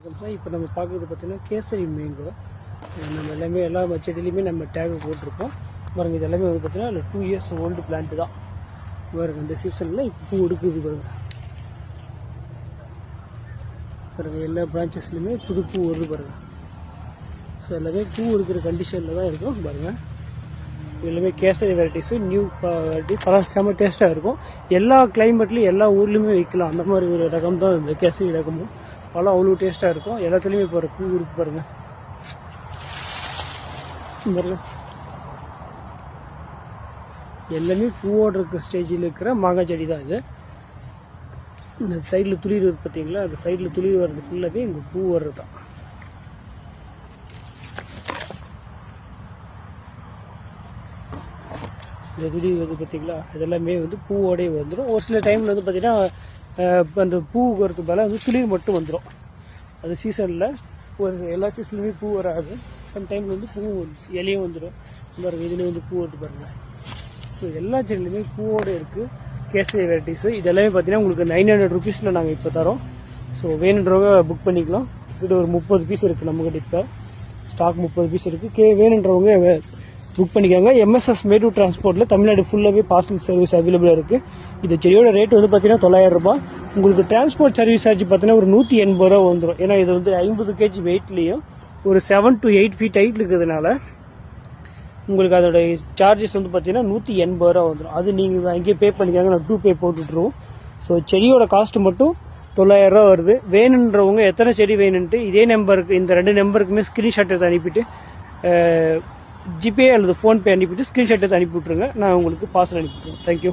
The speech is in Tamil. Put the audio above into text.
இப்போ நம்ம பார்க்குறது பார்த்தீங்கன்னா கேசரி மேங்கோ. நம்ம எல்லாமே எல்லா செடியிலையுமே நம்ம டேக் போட்டிருப்போம் பாருங்கள். இது எல்லாமே வந்து பார்த்தீங்கன்னா இல்லை 2 இயர்ஸ் ஓல்டு பிளான்ட்டு தான் பாருங்கள். இந்த சீசனில் இப்போ பூ எடுக்குது பாருங்கள். பாருங்கள் எல்லா பிரான்ச்சஸ்லையுமே புது பூ வருது பாருங்கள். ஸோ எல்லாமே பூ எடுக்கிற கண்டிஷனில் தான் இருக்கும் பாருங்கள். எல்லாமே கேசரி வெரைட்டிஸு நியூ வெரைட்டி பழம் செம்ம டேஸ்ட்டாக இருக்கும். எல்லா கிளைமேட்லேயும் எல்லா ஊர்லேயுமே வைக்கலாம். அந்த மாதிரி ஒரு ரகம் தான் இந்த கேசரி ரகமும். பழம் அவ்வளோ டேஸ்ட்டாக இருக்கும். எல்லாத்துலேயுமே இப்போ பூ இருக்கு பாருங்கள். பாருங்கள் எல்லாமே பூவோடு இருக்கிற ஸ்டேஜில் இருக்கிற மாங்காய் செடி தான் இது. இந்த சைடில் துளிர் வருது பார்த்தீங்களா, அந்த சைடில் துளிர் வர்றது ஃபுல்லாகவே இங்கே பூ வர்றது தான். இந்த துளிர் வருது பார்த்தீங்களா, இதெல்லாமே வந்து பூவோடே வந்துடும். ஒரு சில டைமில் வந்து பார்த்திங்கன்னா அந்த பூ வரதுக்கு மேலே வந்து துளிர் மட்டும் வந்துடும். அது சீசனில் ஒரு எல்லா சீசன்லையுமே பூ வராது. சம்டைமில் வந்து பூ இலையும் வந்துடும் பாருங்கள். இதுலேயும் வந்து பூ வருது பாருங்கள். ஸோ எல்லா செடியிலுமே பூவோடு இருக்குது கேசரி வெரைட்டிஸு. இதெல்லாமே பார்த்தீங்கன்னா உங்களுக்கு 900 rupees நாங்கள் இப்போ தரோம். ஸோ வேணுன்றவங்க புக் பண்ணிக்கலாம். இது ஒரு 30 பீஸ் இருக்குது நம்மக்கிட்ட. இப்போ ஸ்டாக் 30 பீஸ் இருக்குது. வேணுன்றவங்க புக் பண்ணிக்காங்க. எம்எஸ்எஸ் மேடு டிரான்ஸ்போர்ட்டில் தமிழ்நாடு ஃபுல்லாகவே பார்சல் சர்வீஸ் அவைலபிளாக இருக்குது. இந்த செடியோட ரேட் வந்து பார்த்தீங்கன்னா 900 ரூபாய். உங்களுக்கு டிரான்ஸ்போர்ட் சர்வீஸ் சார்ஜ் பார்த்தீங்கன்னா ஒரு 180 ரூபா வந்துடும். ஏன்னா இது வந்து 50 kg வெயிட்லேயும் ஒரு 7 to 8 feet ஹைட் இருக்கிறதுனால உங்களுக்கு அதோட சார்ஜஸ் வந்து பார்த்தீங்கன்னா 180 ரூபா வந்துடும். அது நீங்கள் அங்கேயே பே பண்ணிக்காங்க. நான் 2 பே போட்டுட்ருவோம். ஸோ செடியோட காஸ்ட்டு மட்டும் 900 ரூபா வருது. வேணுன்றவங்க எத்தனை செடி வேணுன்ட்டு இதே நம்பருக்கு, இந்த 2 நம்பருக்குமே ஸ்க்ரீன்ஷாட் எடுத்து அனுப்பிட்டு ஜிபே அல்லது ஃபோன்பே அனுப்பிவிட்டு ஸ்க்ரீன்ஷாட் எடுத்து அனுப்பி விட்ருங்க. நான் உங்களுக்கு பார்சல் அனுப்பிவிட்ருவேன். தேங்க்யூ.